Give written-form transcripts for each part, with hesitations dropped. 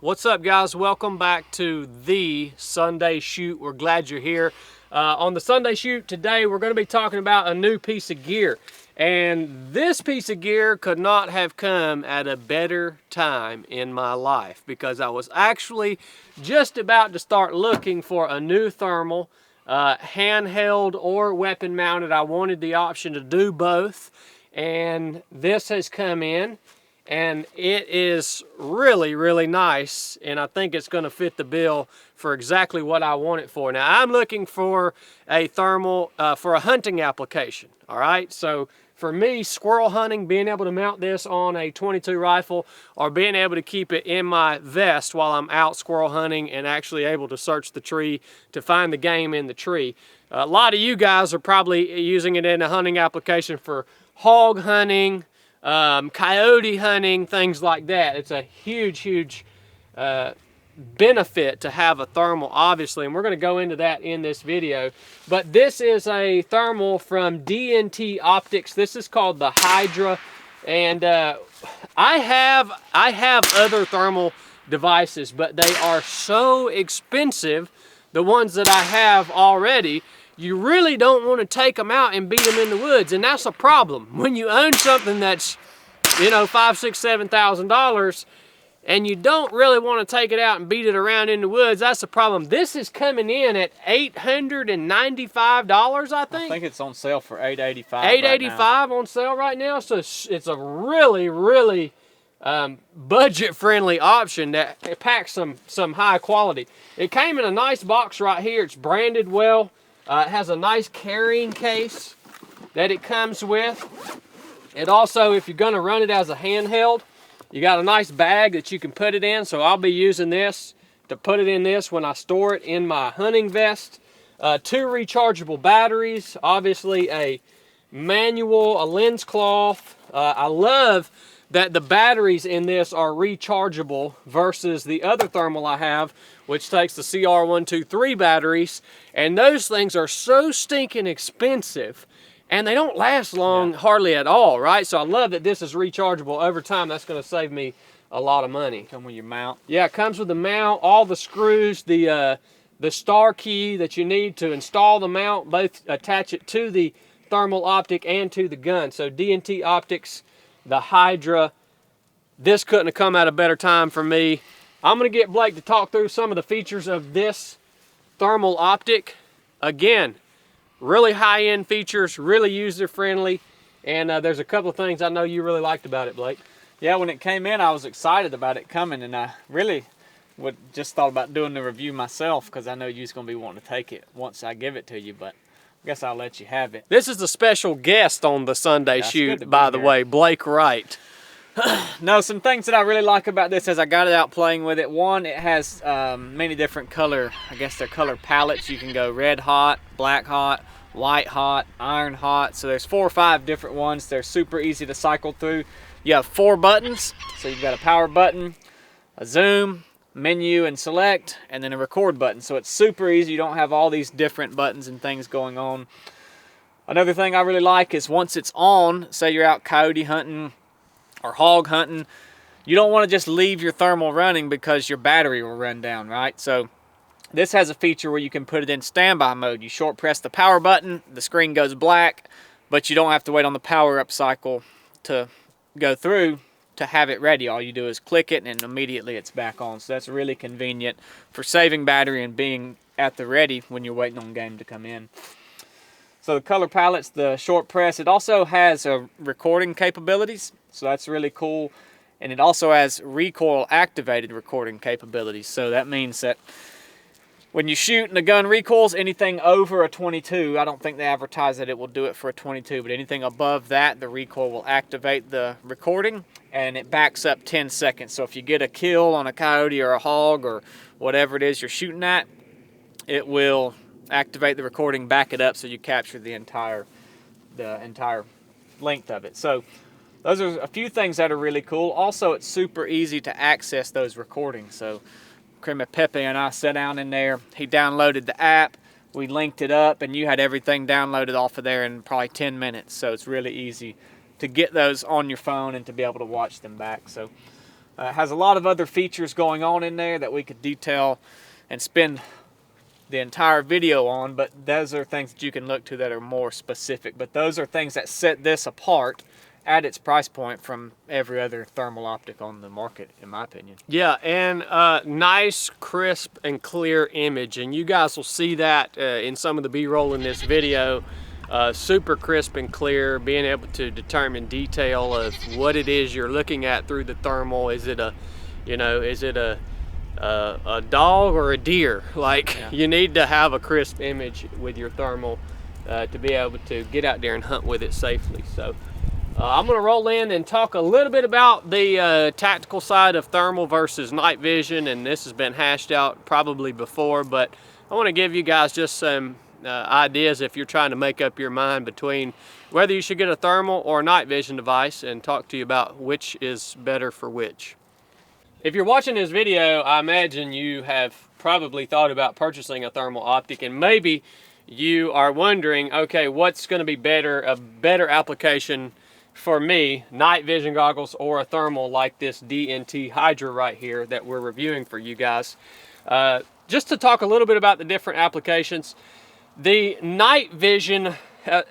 What's up, guys? Welcome back to the Sunday Shoot. We're glad you're here. On the Sunday Shoot today, we're going to be talking about a new piece of gear. And this piece of gear could not have come at a better time in my life, because I was actually just about to start looking for a new thermal, handheld or weapon mounted. I wanted the option to do both, and this has come in. And it is really nice, and I think it's going to fit the bill for exactly what I want it for. Now, I'm looking for a thermal for a hunting application, all right? So for me, squirrel hunting, being able to mount this on a .22 rifle or being able to keep it in my vest while I'm out squirrel hunting and actually able to search the tree to find the game in the tree. A lot of you guys are probably using it in a hunting application for hog hunting, coyote hunting, things like that. It's a huge benefit to have a thermal, obviously, and we're going to go into that in this video. But this is a thermal from D&T Optics. This is called the Hydra, and I have other thermal devices, but they are so expensive, the ones that I have already. You really don't want to take them out and beat them in the woods, and that's a problem. When you own something that's, you know, $5,000, $6,000, $7,000, and you don't really want to take it out and beat it around in the woods, that's a problem. This is coming in at $895, I think. I think it's on sale for $885. $885 right on sale right now. So it's a really budget-friendly option that packs some high quality. It came in a nice box right here. It's branded well. It has a nice carrying case that it comes with. It also, if you're going to run it as a handheld, you got a nice bag that you can put it in. So I'll be using this to put it in this when I store it in my hunting vest. 2 rechargeable batteries, obviously a manual, a lens cloth. I love that the batteries in this are rechargeable versus the other thermal I have, which takes the CR123 batteries, and those things are so stinking expensive, and they don't last long hardly at all, right? So I love that this is rechargeable over time. That's going to save me a lot of money. Come with your mount. Yeah, it comes with the mount, all the screws, the star key that you need to install the mount, both attach it to the thermal optic and to the gun. So D&T Optics, the Hydra, this couldn't have come at a better time for me. I'm going to get Blake to talk through some of the features of this thermal optic. Again, really high-end features, really user-friendly, and there's a couple of things I know you really liked about it, Blake. Yeah, when it came in, I was excited about it coming, and I really just thought about doing the review myself, because I know you're going to be wanting to take it once I give it to you, but I guess I'll let you have it. This is the special guest on the Sunday Shoot, by the way, Blake Wright. No, some things that I really like about this as I got it out playing with it. One, it has many different color, I guess they're color palettes. You can go red hot, black hot, white hot, iron hot. So there's 4 or 5 different ones. They're super easy to cycle through. You have 4 buttons. So you've got a power button, a zoom, menu and select, and then a record button. So it's super easy. You don't have all these different buttons and things going on. Another thing I really like is once it's on, say you're out coyote hunting or hog hunting, you don't want to just leave your thermal running because your battery will run down, right? So this has a feature where you can put it in standby mode. You short press the power button, the screen goes black, but you don't have to wait on the power up cycle to go through to have it ready. All you do is click it and immediately it's back on. So that's really convenient for saving battery and being at the ready when you're waiting on game to come in. So the color palettes, the short press, it also has recording capabilities. So that's really cool. And it also has recoil activated recording capabilities. So that means that when you shoot and the gun recoils, anything over a .22, I don't think they advertise that it will do it for a .22, but anything above that, the recoil will activate the recording, and it backs up 10 seconds. So if you get a kill on a coyote or a hog or whatever it is you're shooting at, it will activate the recording, back it up so you capture the entire length of it. So those are a few things that are really cool. Also, it's super easy to access those recordings. So Crema Pepe and I sat down in there. He downloaded the app. We linked it up, and you had everything downloaded off of there in probably 10 minutes. So it's really easy to get those on your phone and to be able to watch them back. So It has a lot of other features going on in there that we could detail and spend the entire video on, but those are things that you can look to that are more specific. But those are things that set this apart at its price point from every other thermal optic on the market, in my opinion. Yeah, and nice, crisp, and clear image, and you guys will see that in some of the B-roll in this video. Super crisp and clear, being able to determine detail of what it is you're looking at through the thermal. Is it a, you know, is it a dog or a deer? Like, yeah. You need to have a crisp image with your thermal to be able to get out there and hunt with it safely. So I'm going to roll in and talk a little bit about the tactical side of thermal versus night vision, and this has been hashed out probably before, but I want to give you guys just some ideas if you're trying to make up your mind between whether you should get a thermal or a night vision device, and talk to you about which is better for which. If you're watching this video, I imagine you have probably thought about purchasing a thermal optic, and maybe you are wondering, okay, what's going to be better, a better application for me, night vision goggles or a thermal like this DNT Hydra right here that we're reviewing for you guys. Just to talk a little bit about the different applications. The night vision,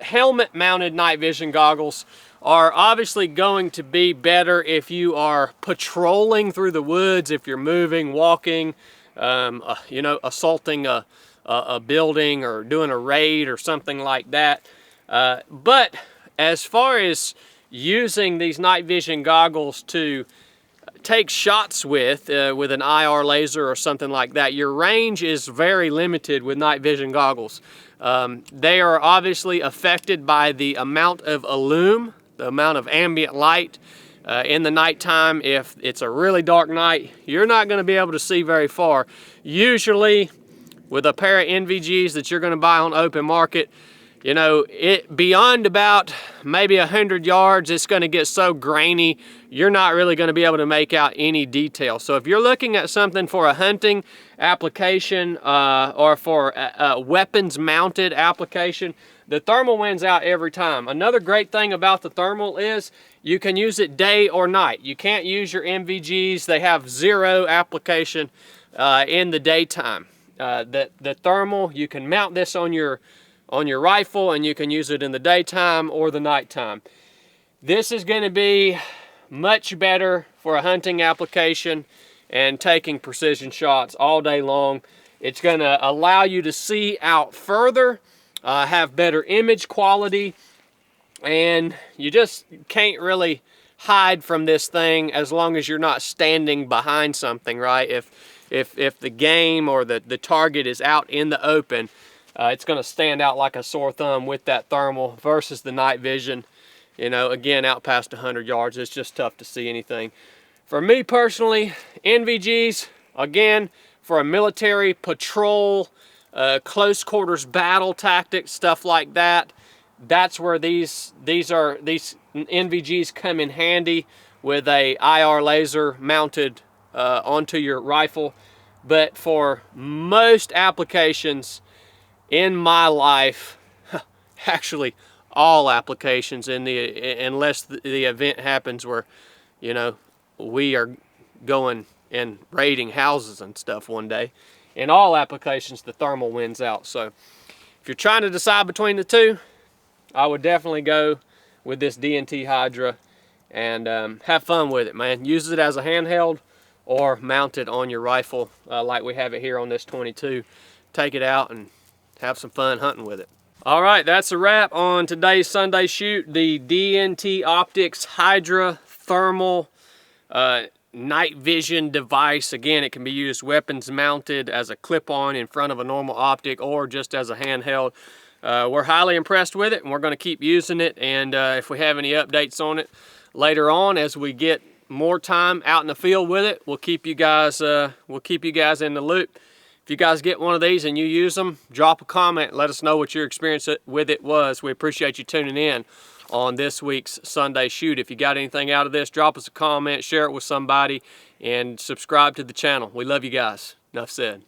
helmet mounted night vision goggles are obviously going to be better if you are patrolling through the woods, if you're moving, walking, you know, assaulting a building or doing a raid or something like that. But as far as using these night vision goggles to take shots with an IR laser or something like that, your range is very limited with night vision goggles. They are obviously affected by the amount of illume, the amount of ambient light in the nighttime. If it's a really dark night, you're not going to be able to see very far. Usually with a pair of NVGs that you're going to buy on open market, you know, it beyond about maybe 100 yards, it's going to get so grainy, you're not really going to be able to make out any detail. So if you're looking at something for a hunting application or for a weapons mounted application, the thermal wins out every time. Another great thing about the thermal is you can use it day or night. You can't use your NVGs. They have zero application in the daytime. The thermal, you can mount this on your rifle, and you can use it in the daytime or the nighttime. This is going to be much better for a hunting application and taking precision shots all day long. It's going to allow you to see out further, have better image quality, and you just can't really hide from this thing as long as you're not standing behind something, right? If the game or the target is out in the open, it's going to stand out like a sore thumb with that thermal versus the night vision. You know, again, out past 100 yards, it's just tough to see anything. For me personally, NVGs, again, for a military patrol, close quarters battle tactics, stuff like that, that's where these NVGs come in handy with a IR laser mounted onto your rifle. But for most applications in my life, actually all applications, unless the event happens where, you know, we are going and raiding houses and stuff one day, in all applications the thermal wins out. So if you're trying to decide between the two, I would definitely go with this DNT Hydra and have fun with it, man. Use it as a handheld or mount it on your rifle like we have it here on this 22. Take it out and have some fun hunting with it. All right, that's a wrap on today's Sunday shoot. The DNT Optics Hydra thermal night vision device. Again, it can be used weapons mounted as a clip-on in front of a normal optic or just as a handheld. We're highly impressed with it, and we're going to keep using it. And if we have any updates on it later on, as we get more time out in the field with it, we'll keep you guys in the loop. If you guys get one of these and you use them, drop a comment. Let us know what your experience with it was. We appreciate you tuning in on this week's Sunday shoot. If you got anything out of this, drop us a comment, share it with somebody, and subscribe to the channel. We love you guys. Nuff said.